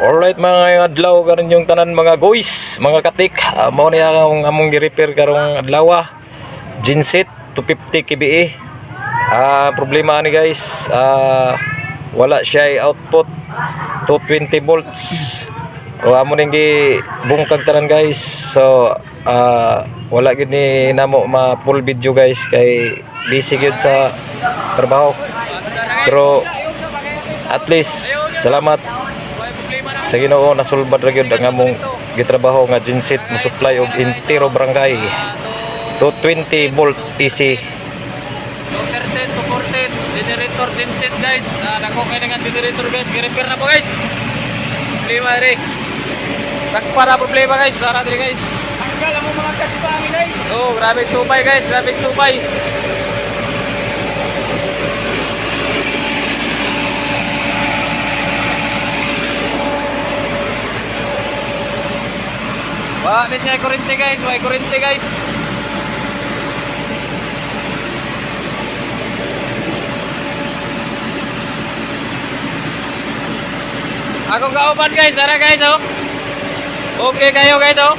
Alright mga adlaw karon yung tanan mga guys, mga katik. Mao ni ang among gi-repair karong adlaw. Genset 250 kVA. Problema ni guys, wala siya output 220 volts. O amo ning gi bungkag tanan guys. So wala gid ni namo ma full video guys kay busy gyud sa trabaho. Pero at least salamat sa Ginoo nasulbad ra gyud ang among gitrabaho nga genset mo supply og entero barangay 220 volt AC. 213 to 14 generator genset guys. Nako kay nga generator guys, gi-repair na po guys. Problema rin. Sakpa na problema guys, sara diri guys. Hanggal mo mga kasipangin guys. Oh, grabe supay guys, grabe supay. Wah, di siya kurente guys, may kurente guys. Ako kauban guys, ara guys oh. Okay kayo guys oh.